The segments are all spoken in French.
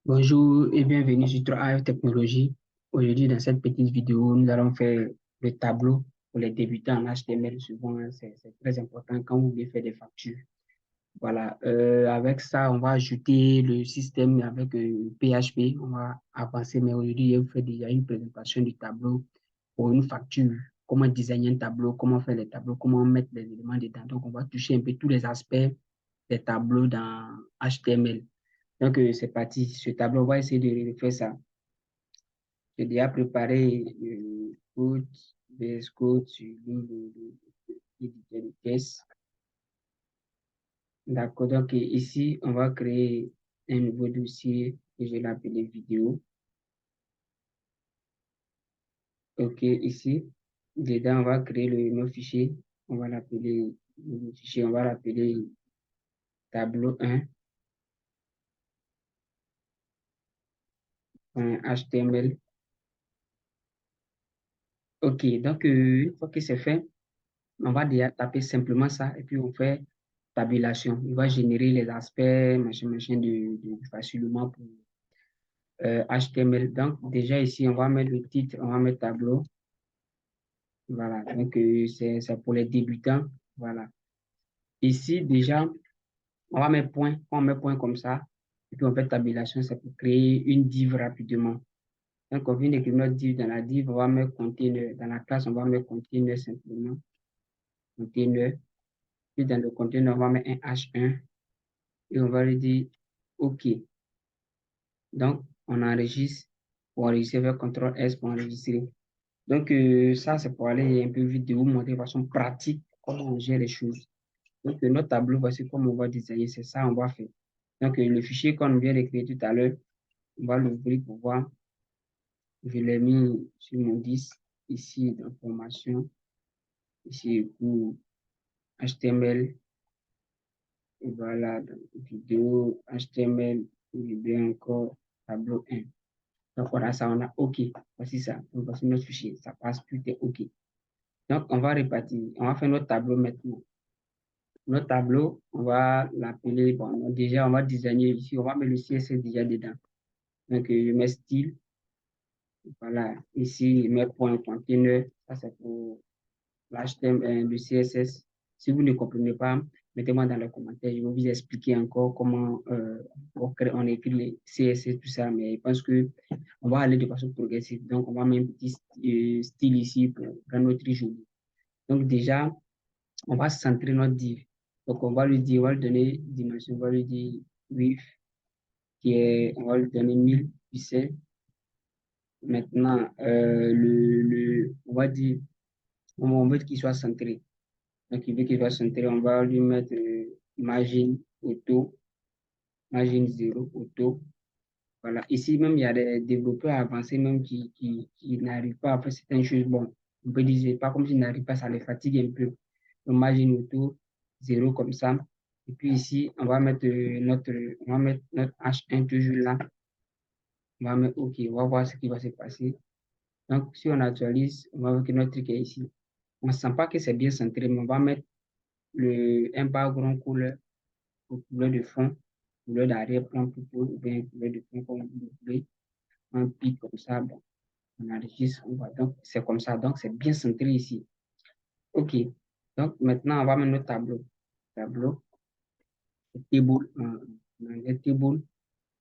Bonjour et bienvenue sur 3AF Technologies. Aujourd'hui, dans cette petite vidéo, nous allons faire le tableau pour les débutants en HTML. Souvent, hein, c'est très important quand vous voulez faire des factures. Voilà, avec ça, on va ajouter le système avec PHP. On va avancer, mais aujourd'hui, je vais vous faire déjà une présentation du tableau pour une facture. Comment designer un tableau, comment faire les tableaux, comment mettre les éléments dedans. Donc, on va toucher un peu tous les aspects des tableaux dans HTML. Donc, c'est parti. Ce tableau, on va essayer de refaire ça. J'ai déjà préparé le code, VS Code sur l'éditeur de test. D'accord. Donc, ici, on va créer un nouveau dossier que je vais l'appeler vidéo. OK, ici, dedans, on va créer le fichier. On va l'appeler, le fichier, on va l'appeler tableau 1.html. OK, donc, une fois que c'est fait, on va déjà taper simplement ça et puis on fait tabulation. Il va générer les aspects, machin, facilement pour HTML. Donc, déjà ici, on va mettre le titre, on va mettre tableau. Voilà, donc c'est pour les débutants. Voilà. Ici, déjà, on va mettre point. Quand on met point comme ça, et puis on fait tabulation, c'est pour créer une div rapidement. Donc, on vient d'écrire notre div dans la div, on va mettre container. Dans la classe, on va mettre container simplement. Container. Puis dans le container, on va mettre un H1 et on va lui dire OK. Donc, on enregistre pour enregistrer avec CTRL S pour enregistrer. Donc, ça, c'est pour aller un peu vite de vous montrer de façon pratique comment on gère les choses. Donc, notre tableau, voici comment on va designer, c'est ça on va faire. Donc, le fichier qu'on vient de créer tout à l'heure, on va l'ouvrir pour voir. Je l'ai mis sur mon disque, ici, dans formation, ici, pour HTML, et voilà, dans vidéo, HTML, vidéo encore, tableau 1. Donc, voilà, ça, on a OK. Voici ça. Donc, voici notre fichier. Ça passe, tout est OK. Donc, on va répartir. On va faire notre tableau maintenant. Notre tableau, on va l'appeler, bon, déjà, on va designer ici. On va mettre le CSS déjà dedans. Donc, je mets style. Voilà. Ici, je mets point container. Ça, c'est pour l'HTML, le CSS. Si vous ne comprenez pas, mettez-moi dans les commentaires. Je vais vous expliquer encore comment on écrit les CSS, tout ça. Mais je pense que on va aller de façon progressive. Donc, on va mettre un petit style ici pour rendre notre joli. Donc, déjà, on va centrer notre div. Donc, on va lui dire, on va lui donner dimension, on va lui dire width, on va lui donner 1000 pixels. Maintenant, on va dire, on veut qu'il soit centré. Donc, il veut qu'il soit centré, on va lui mettre margin auto, margin 0 auto. Voilà. Ici, même, il y a des développeurs avancés même qui n'arrivent pas à faire certaines choses. Bon, on peut dire, pas comme s'ils n'arrivent pas, ça les fatigue un peu. Donc, margin auto, 0 comme ça. Et puis ici, on va mettre notre H1 toujours là. On va mettre OK, on va voir ce qui va se passer. Donc, si on actualise, on va voir que notre truc est ici. On ne sent pas que c'est bien centré, mais on va mettre un background couleur, couleur de fond, couleur d'arrière-plan plutôt, ou bien couleur de fond comme vous voulez. Un pic comme ça, bon, on enregistre, on va donc, c'est comme ça, donc c'est bien centré ici. OK. Donc, maintenant, on va mettre notre tableau. Tableau, table, table.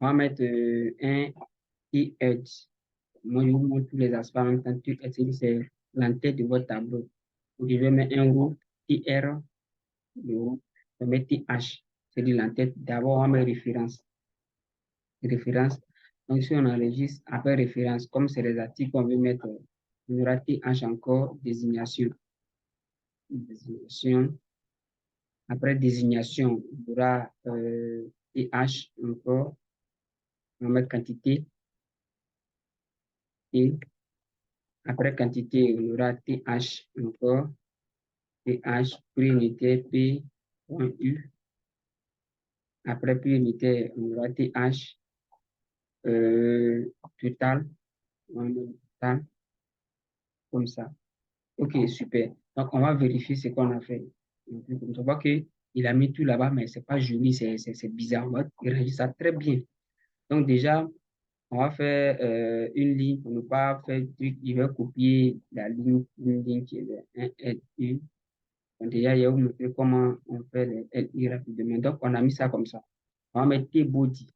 On va mettre un t-edge. Moi, je vous montre tous les aspects en même temps. T-edge, c'est l'entête de votre tableau. Donc, je vais mettre un row, tr, le row. Je vais mettre th, c'est de l'entête. D'abord, on va mettre référence. Référence. Donc, si on enregistre après référence, comme c'est les articles qu'on veut mettre, on aura th encore, désignation. Désignation. Après désignation, on aura th encore. On va mettre quantité. Et après quantité, on aura th encore. th, puis unité, p.u. Après puis unité, on aura th total. On total, comme ça. OK, super. Donc, on va vérifier ce qu'on a fait. Donc, on voit qu'il a mis tout là-bas, mais c'est pas joli, c'est bizarre. On va ranger ça très bien. Donc déjà, on va faire une ligne pour ne pas faire le truc. Il va copier la ligne, une ligne qui est de 1, L, U. Donc déjà, il va vous montrer comment on fait les LI rapidement. Donc, on a mis ça comme ça. On va mettre T-body.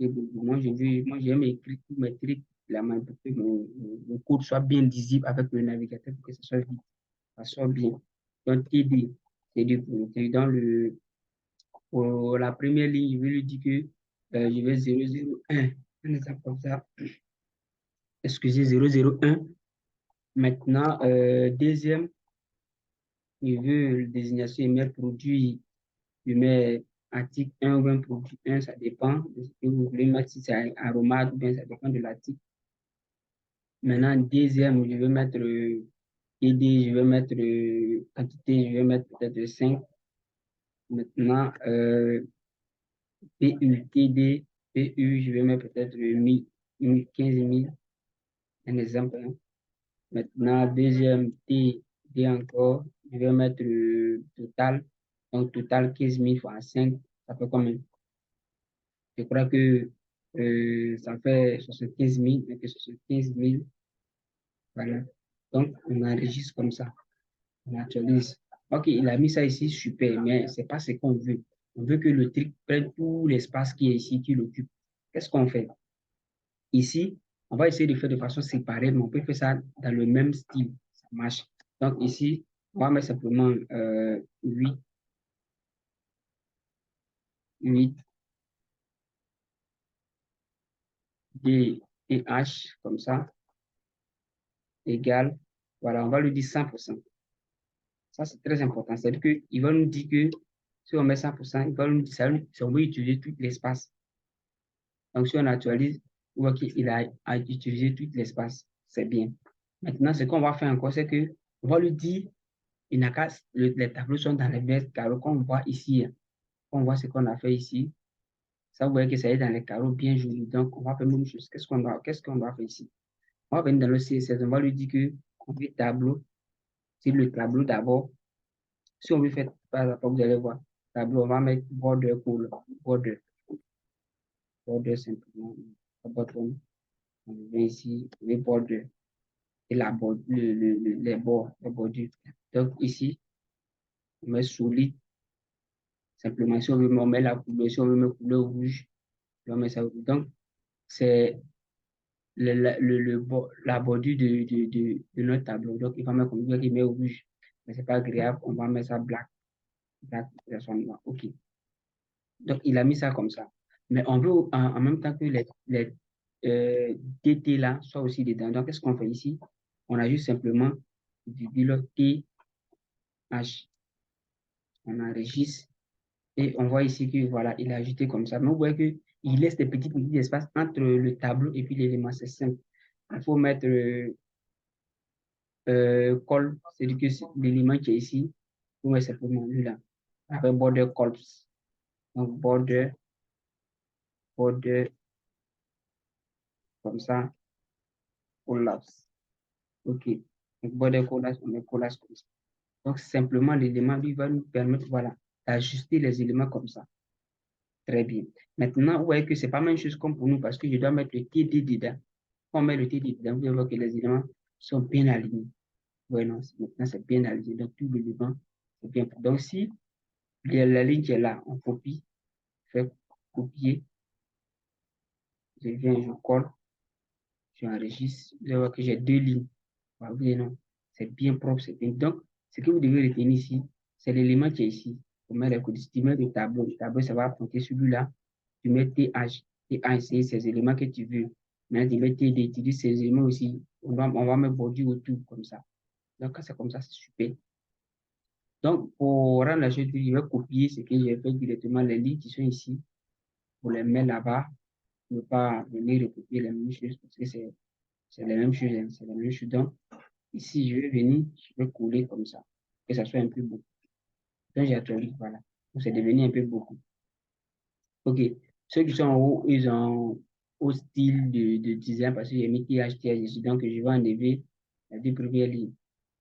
Moi, j'aime écrire tous mes trucs la main pour que mon code soit bien lisible avec le navigateur pour que ça soit vite, ça soit bien. Donc, TD, c'est du dans pour la première ligne, je vais lui dire que je vais 001. Un exemple comme ça. Excusez, 001. Maintenant, deuxième, je veux la désignation email produit. Je mets article 1 ou un produit 1, ça dépend de ce que vous voulez mettre, si c'est aromate ou bien ça dépend de l'article. Maintenant, deuxième, je vais mettre TD, je vais mettre quantité, je vais mettre peut-être 5. Maintenant, PU, TD, PU, je vais mettre peut-être 1000, 15 000, un exemple, hein. Maintenant, deuxième T, D encore, je vais mettre total. Donc, total 15 000 fois 5, ça fait combien? Je crois que ça fait 75 000, et que 75 000, voilà. Donc, on enregistre comme ça, on actualise. Ok, il a mis ça ici, super, mais c'est pas ce qu'on veut. On veut que le truc prenne tout l'espace qui est ici, qui l'occupe. Qu'est-ce qu'on fait? Ici, on va essayer de faire de façon séparée, mais on peut faire ça dans le même style. Ça marche. Donc ici, on va mettre simplement 8, 8 D et H, comme ça, égale. Voilà, on va lui dire 100%. Ça, c'est très important. C'est-à-dire qu'il va nous dire que si on met 100%, il va nous dire ça, on va utiliser tout l'espace. Donc, si on actualise, on voit qu'il a utilisé tout l'espace. C'est bien. Maintenant, ce qu'on va faire encore, c'est que on va lui dire il n'a qu'à, les tableaux sont dans les mêmes carreaux qu'on voit ici, hein. On voit ce qu'on a fait ici. Ça, vous voyez que ça est dans les carreaux bien jolis. Donc, on va faire la même chose. Qu'est-ce qu'on doit faire ici? On va venir dans le CSS. On va lui dire que on veut tableau. C'est le tableau d'abord. Si on veut faire, par exemple, vous allez voir, tableau, on va mettre border cool, border, border simplement. Bottom. On vient ici, les border et la bord, les bords, les bordures. Donc, ici, on met solide. Simplement, si on veut, on met la couleur, si on veut mettre couleur rouge, on met ça rouge. Donc, c'est la bordure de notre tableau. Donc, il va mettre comme ça, il met rouge. Mais c'est pas agréable, on va mettre ça black. Black, ça soit noir. OK. Donc, il a mis ça comme ça. Mais on veut en même temps que les DT là soient aussi dedans. Donc, qu'est-ce qu'on fait ici? On a juste simplement virgule T, H. On enregistre. Et on voit ici que voilà, il a ajouté comme ça. Mais vous voyez qu'il laisse des petits espaces entre le tableau et puis l'élément. C'est simple. Il faut mettre col, c'est-à-dire que l'élément qui est ici, vous mettez simplement lui là, avec border colps. Donc border comme ça, collapse. OK. Donc border collapse, on met collapse comme ça. Donc simplement l'élément lui va nous permettre, voilà, d'ajuster les éléments comme ça. Très bien. Maintenant, vous voyez que c'est pas la même chose comme pour nous parce que je dois mettre le TD dedans. Quand on met le TD dedans, vous voyez que les éléments sont bien alignés. Oui, non, maintenant c'est bien aligné. Donc tout l'élément, c'est bien. Donc si il y a la ligne qui est là, on copie, fait copier, je viens, je colle, j'enregistre, vous voyez que j'ai deux lignes. Oui, non, c'est bien propre, c'est bien. Donc, ce que vous devez retenir ici, c'est l'élément qui est ici. Vous mettez tu mets le tableau, ça va pointer celui-là. Tu mets TH, TH, c'est ces éléments que tu veux. Maintenant, tu mets TD, tu dis ces éléments aussi. On va mettre bordure autour, comme ça. Donc, quand c'est comme ça, c'est super. Donc, pour rendre la chose plus, je vais copier ce que j'ai fait directement, les lignes qui sont ici, pour les mettre là-bas, ne pas venir recopier les mêmes choses, parce que c'est les mêmes choses, hein, c'est les mêmes choses. Donc, ici, je vais venir, je vais coller comme ça, que ça soit un peu beau. Donc, j'actualise, voilà. Donc, c'est devenu un peu beaucoup. OK. Ceux qui sont en haut, ils ont au style de design parce que j'ai mis THTH ici. Donc, je vais enlever les deux premières lignes.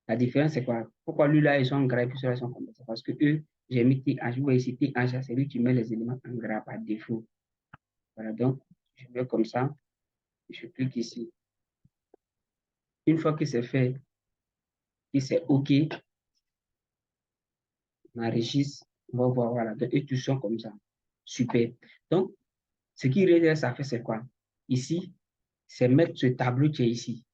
La différence, c'est quoi? Pourquoi lui là, ils sont en gras et puis ceux-là sont comme ça? Parce que eux, j'ai mis TH. Vous voyez ici, TH, c'est lui qui met les éléments en gras par défaut. Voilà, donc, je mets comme ça, je clique ici. Une fois que c'est fait, que c'est OK, on enregistre, on va voir, voilà, donc, et tout sont comme ça. Super. Donc, ce qui reste à faire, c'est quoi? Ici, c'est mettre ce tableau qui est ici.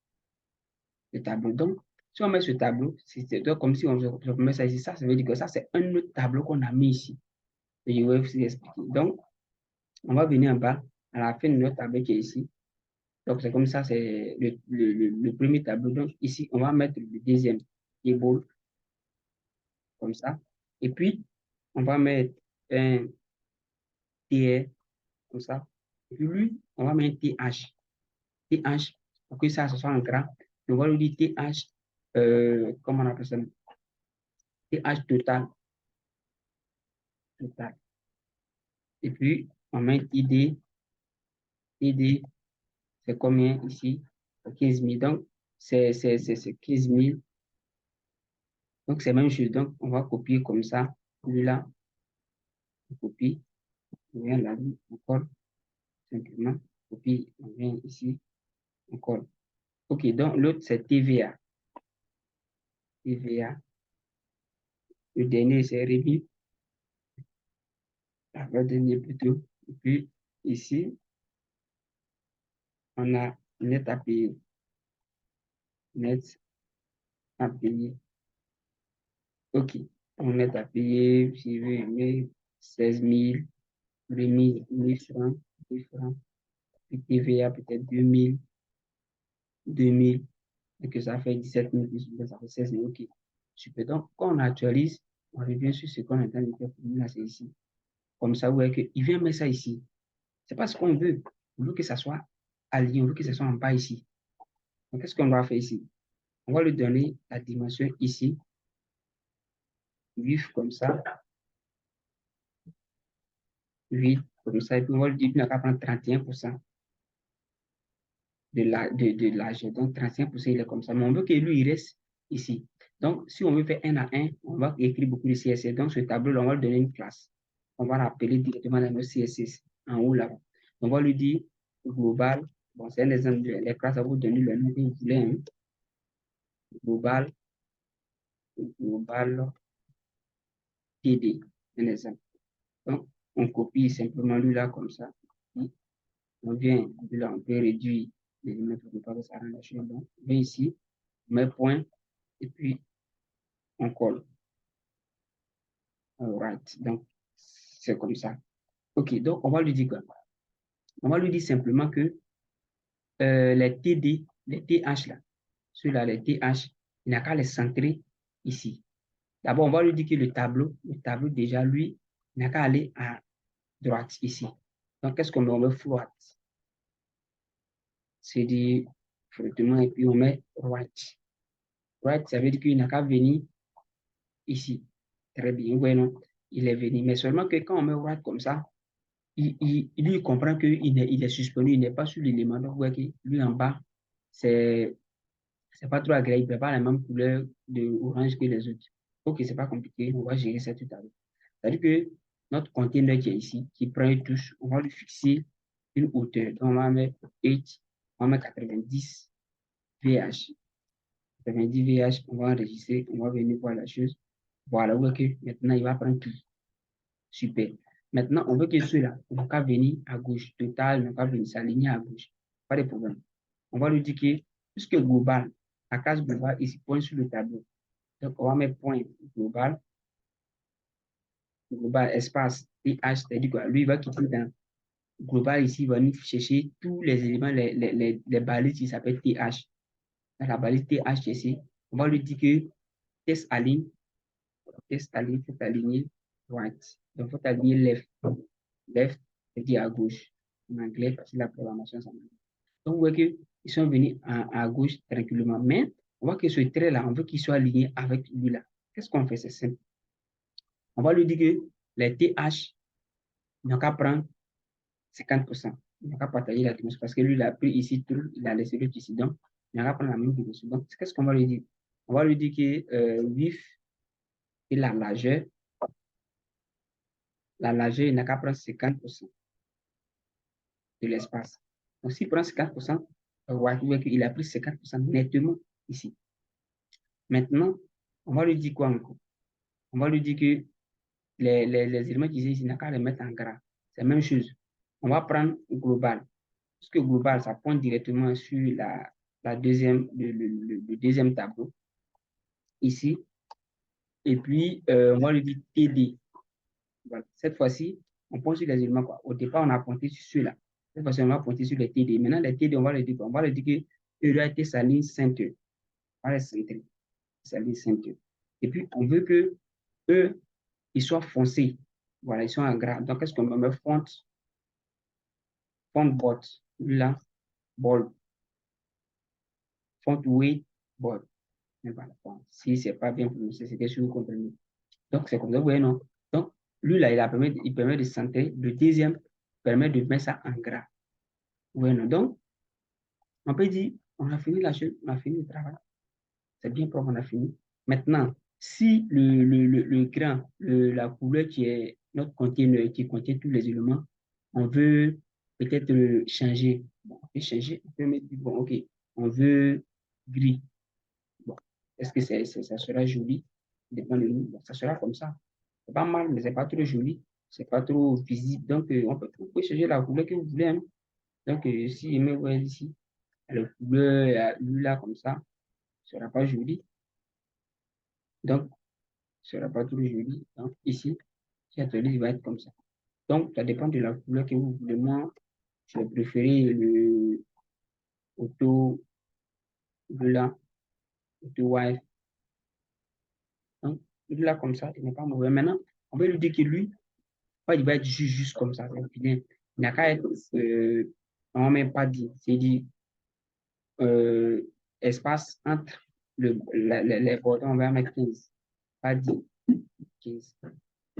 Le tableau. Donc, si on met ce tableau, c'est comme si on met ça ici. Ça veut dire que ça, c'est un autre tableau qu'on a mis ici. Et je vais vous expliquer. Donc, on va venir en bas, à la fin de notre tableau qui est ici. Donc, c'est comme ça, c'est le premier tableau. Donc, ici, on va mettre le deuxième table, comme ça. Et puis, on va mettre un TR, comme ça. Et puis, lui, on va mettre un TH. TH, pour que ça, ce soit en gras. On va lui dire TH, comment on appelle ça? TH total. Total. Et puis, on met ID. ID, c'est combien ici? 15 000. Donc, c'est 15 000. Donc, c'est la même chose. Donc, on va copier comme ça. Celui-là, on copie. On vient là, on colle. Simplement, copie. On vient ici, on colle. OK, donc l'autre, c'est TVA. TVA. Le dernier, c'est Rémi. Le dernier plutôt. Et puis, ici, on a net à payer. Net à payer. OK. On net à payer, si je veux, 16 000, 1000 francs, 1000 francs. Puis TVA, peut-être 2000, 2000. Et que ça fait 17 000, ça fait 16 000. OK. Super. Donc, quand on actualise, on revient sur ce qu'on entend de faire pour nous, là, c'est ici. Comme ça, vous voyez qu'il vient mettre ça ici. C'est pas ce qu'on veut. On veut que ça soit aligné, on veut que ça soit en bas ici. Donc, qu'est-ce qu'on doit faire ici? On va lui donner la dimension ici, vif comme ça, 8 comme ça, et puis on va lui dire qu'il n'a qu'à prendre 31% de l'âge. Donc, 35%, il est comme ça. Mais on veut que lui, il reste ici. Donc, si on veut faire 1 à 1, on va écrire beaucoup de CSS. Donc, ce tableau-là, on va lui donner une classe. On va l'appeler directement dans nos CSS, en haut là. On va lui dire global. Bon, c'est un exemple. Les classes, ça va vous donner le nom que vous voulez. Hein. Global, global TD. Un exemple. Donc, on copie simplement lui là comme ça. On vient, là, on peut réduire les éléments pour ne pas que ça rende la chose. Donc, on vient ici, on met point, et puis on colle. Alright. Donc, c'est comme ça. OK, donc on va lui dire quoi? On va lui dire simplement que les TD, les TH là, ceux-là, les TH, il n'a qu'à les centrer ici. D'abord, on va lui dire que le tableau déjà, lui, il n'a qu'à aller à droite ici. Donc, qu'est-ce qu'on met? On met float. C'est dit frottement, et puis on met right. Right, ça veut dire qu'il n'a qu'à venir ici. Très bien, ouais, non? Il est venu. Mais seulement que quand on met right comme ça, lui comprend qu'il est suspendu, il n'est pas sur l'élément. Donc, ouais, lui en bas, c'est pas trop agréable, il n'a pas la même couleur de orange que les autres. Ok, c'est pas compliqué, on va gérer ça tout à l'heure. C'est-à-dire que notre container qui est ici, qui prend une touche, on va lui fixer une hauteur. Donc, on va mettre H, on va mettre 90 VH. 90 VH, on va enregistrer, on va venir voir la chose. Voilà, ok, maintenant il va prendre tout. Super. Maintenant, on veut que ceux-là, on va venir à gauche. Total, on va venir s'aligner à gauche. Pas de problème. On va lui dire que, puisque global, la case globale, ici, point sur le tableau. Donc, on va mettre point global, global espace TH, c'est-à-dire quoi? Lui, il va quitter dans global ici, il va nous chercher tous les éléments, les balises qui s'appellent TH. Dans la balise TH ici, on va lui dire que test aligne, faut aligner right. Donc, il faut aligner left. Left, c'est-à-dire à gauche. En anglais, parce que la programmation, ça. Donc, vous voyez qu'ils sont venus à gauche tranquillement. Mais, on voit que ce trait-là, on veut qu'il soit aligné avec lui-là. Qu'est-ce qu'on fait? C'est simple. On va lui dire que les TH, il n'a qu'à prendre 50%. Il n'a qu'à partager la dimension parce que lui, il a pris ici tout, il a laissé l'autre ici. Donc, il n'a qu'à prendre la même dimension. Donc, qu'est-ce qu'on va lui dire? On va lui dire que vif et la largeur, il n'a qu'à prendre 50%. de l'espace. Donc, s'il prend 50%, on voit qu'il a pris 50% nettement ici. Maintenant, on va lui dire quoi encore? On va lui dire que les éléments qui sont ici, il n'a qu'à les mettre en gras. C'est la même chose. On va prendre global. Parce que global, ça pointe directement sur la deuxième, le deuxième tableau, ici. Et puis, on va lui dire TD. Voilà. Cette fois-ci, on pointe sur les éléments. Quoi. Au départ, on a pointé sur ceux-là. Cette fois-ci, on va pointer sur les TD. Maintenant, les TD, on va leur dire que E a été sa ligne ceinture. On va les centrer. Sa ligne ceinture. Et puis, on veut que eux, ils soient foncés. Voilà, ils sont en gras. Donc, qu'est-ce qu'on met font bot, là, ball, font weight, ball. Mais voilà, bon, si c'est pas bien prononcé, c'est que si vous comprenez. Donc, c'est comme ça, vous voyez, non? Donc, lui, là, il permet de centrer. Le deuxième permet de mettre ça en gras. Vous voyez, non? Donc, on peut dire, on a fini la chose, on a fini le travail. C'est bien propre, on a fini. Maintenant, si le grain, la couleur qui est notre conteneur, qui contient tous les éléments, on veut peut-être changer. Bon, on peut changer, on peut mettre, bon, ok, on veut gris. Bon, est-ce que ça sera joli? Dépend de nous. Bon, ça sera comme ça. C'est pas mal, mais c'est pas trop joli. C'est pas trop visible. Donc, vous pouvez changer la couleur que vous voulez. Hein. Donc, si je me vois ici, la couleur, lui là, comme ça, ce sera pas joli. Donc, ce sera pas trop joli. Donc, ici, cette liste va être comme ça. Donc, ça dépend de la couleur que vous voulez. Moi, je vais préférer le auto blanc, auto white. Donc, là, comme ça, il n'est pas mauvais. Maintenant, on va lui dire que lui, il va être juste comme ça. Il n'a qu'à être, on ne met pas dit, c'est dit, euh, espace entre les bordons, on va mettre 15. Pas dit 15.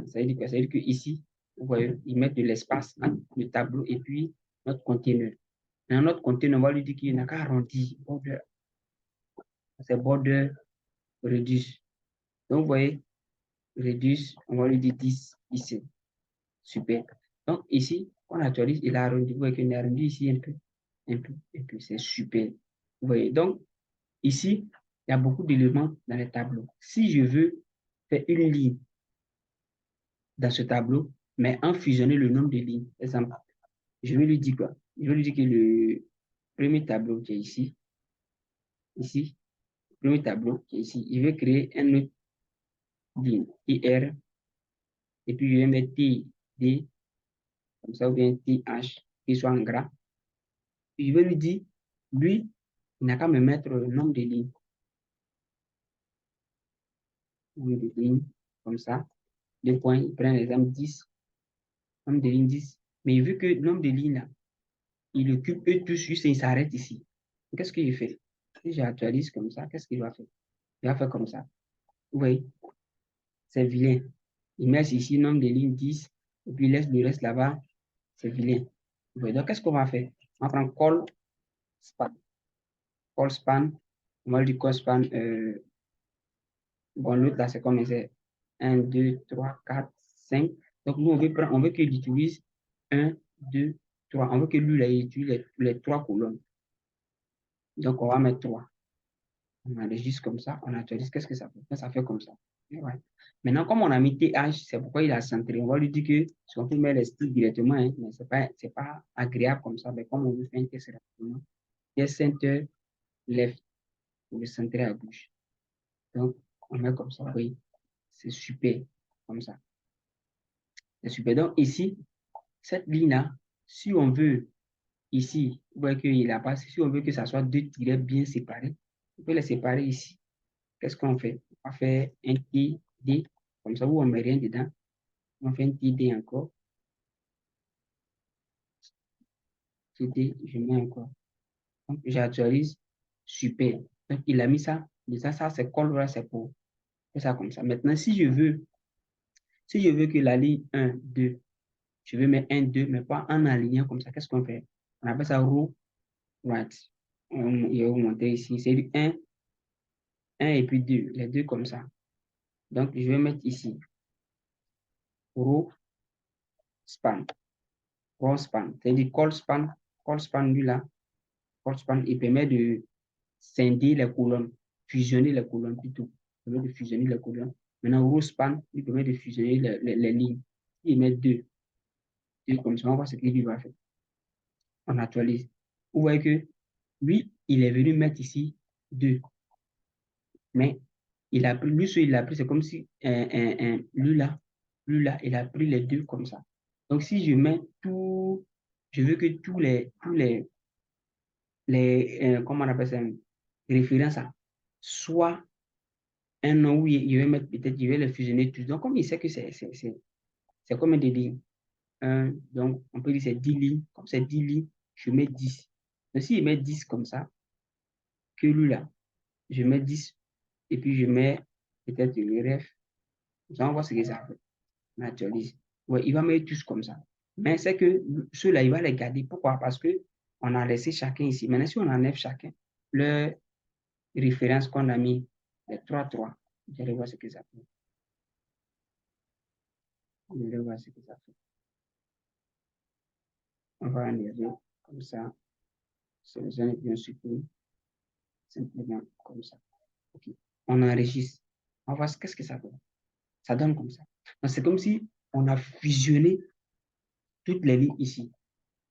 Ça veut dire quoi? Ça veut dire qu'ici, vous voyez, ils mettent de l'espace entre le tableau et puis notre conteneur. Dans notre conteneur, on va lui dire qu'il n'a qu'à arrondir. C'est border reduce. Donc, vous voyez, reduce, on va lui dire 10 ici. Super. Donc, ici, on actualise, il a arrondi. Vous voyez qu'il a arrondi ici un peu, un peu, un peu. C'est super. Vous voyez, donc, ici, il y a beaucoup d'éléments dans le tableau. Si je veux faire une ligne dans ce tableau, mais en fusionner le nombre de lignes, par exemple, je vais lui dire quoi? Je vais lui dire que le premier tableau qui est ici, le premier tableau qui est ici, il veut créer un autre ligne, IR, et puis je vais mettre TD, comme ça, ou bien TH, qui soit en gras. Puis je vais lui dire, lui, il n'a qu'à me mettre le nombre de lignes. Nombre de lignes, comme ça. Deux points, il prend l'exemple 10, nombre de lignes 10. Mais vu que le nombre de lignes, là, il occupe eux tous, juste il s'arrête ici. Qu'est-ce qu'il fait? Si j'actualise comme ça, qu'est-ce qu'il va faire? Il va faire comme ça. Vous voyez, c'est vilain. Il met ici nombre de lignes 10, et puis il laisse le reste là-bas, c'est vilain. Vous voyez, donc qu'est-ce qu'on va faire? On va prendre call span. Call span, on va dire call span, bon, l'autre là, c'est comme c'est 1, 2, 3, 4, 5. Donc nous, on veut qu'il utilise 1, 2, 3. On veut que lui, là, il utilise les 3 colonnes. Donc on va mettre 3. On enregistre comme ça, on actualise, qu'est-ce que ça fait? Ça fait comme ça. Ouais. Maintenant, comme on a mis TH, c'est pourquoi il a centré. On va lui dire que si on peut mettre les styles directement, hein, mais ce n'est pas agréable comme ça. Mais comme on veut faire un test rapidement, il y a center left pour le centrer à gauche. Donc, on met comme ça, oui. C'est super, comme ça. C'est super. Donc, ici, cette ligne-là, si on veut, ici, vous voyez qu'il a pas, si on veut que ça soit deux tirets bien séparés, on peut les séparer ici. Qu'est-ce qu'on fait? On va faire un TD, comme ça, où on ne met rien dedans. On fait un TD encore. TD, je mets encore. Donc, j'actualise. Super. Donc, il a mis ça. Déjà, ça, c'est col, là, c'est pour faire ça comme ça. Maintenant, si je veux que la ligne 1, 2, je veux mettre 1, 2, mais pas en alignant comme ça, qu'est-ce qu'on fait? On appelle ça row right. Il va vous montrer ici. C'est du 1, 1 et puis 2. Les deux comme ça. Donc, je vais mettre ici row span. Row span. C'est-à-dire call span call span, lui là, call span, il permet de scinder les colonnes, fusionner les colonnes plutôt. Il permet de fusionner les colonnes. Maintenant, row span, il permet de fusionner les lignes. Il met deux comme ça, on voit ce qu'il va faire. On actualise. Vous voyez que lui, il est venu mettre ici 2. Mais il a pris, lui, il a pris, c'est comme si lui là, il a pris les deux comme ça. Donc, si je mets tout, je veux que tous les comment on appelle ça, références à soit un nom où je vais mettre peut-être, je vais les fusionner tous. Donc, comme il sait que c'est comme un des lignes. Donc, on peut dire c'est 10 lignes. Comme c'est 10 lignes, je mets 10. Donc, s'il met 10 comme ça, que lui là, je mets 10 et puis je mets peut-être le ref. Vous allez voir ce que ça fait. On actualise. Ouais, il va mettre tous comme ça. Mais c'est que ceux-là, il va les garder. Pourquoi? Parce que on a laissé chacun ici. Maintenant, si on enlève chacun, le référence qu'on a mis, les 3, vous allez voir ce que ça fait. Vous allez voir ce que ça fait. On va enlever comme ça. C'est bien supprimé. Simplement comme ça. OK. On enregistre. On va voir qu'est-ce que ça donne. Ça donne comme ça. C'est comme si on a fusionné toutes les lignes ici.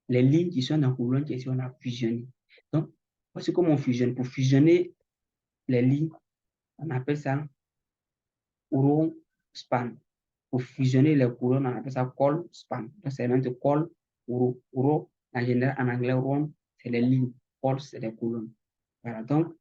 Les lignes qui sont dans la colonne qui ici, on a fusionné. Donc, voici comment on fusionne. Pour fusionner les lignes, on appelle ça row span. Pour fusionner les colonnes, on appelle ça call span. Donc, c'est même call row. Row, en général, en anglais, row, c'est les lignes. Call, c'est les colonnes. Voilà. Donc,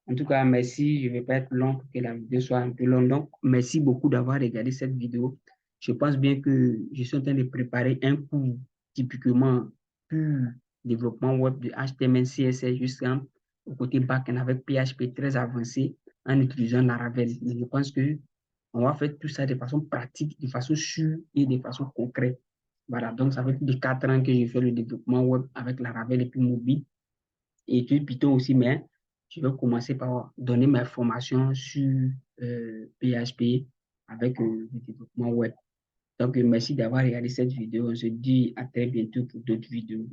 en tout cas, merci. Je ne vais pas être long pour que la vidéo soit un peu longue. Donc, merci beaucoup d'avoir regardé cette vidéo. Je pense bien que je suis en train de préparer un cours typiquement pur développement web de HTML, CSS jusqu'au côté back-end avec PHP très avancé en utilisant Laravel. Je pense que on va faire tout ça de façon pratique, de façon sûre et de façon concrète. Voilà, donc ça fait plus de 4 ans que je fais le développement web avec Laravel et puis mobile et puis Python aussi, mais je vais commencer par donner mes formations sur PHP avec le développement web. Donc, merci d'avoir regardé cette vidéo. On se dit à très bientôt pour d'autres vidéos.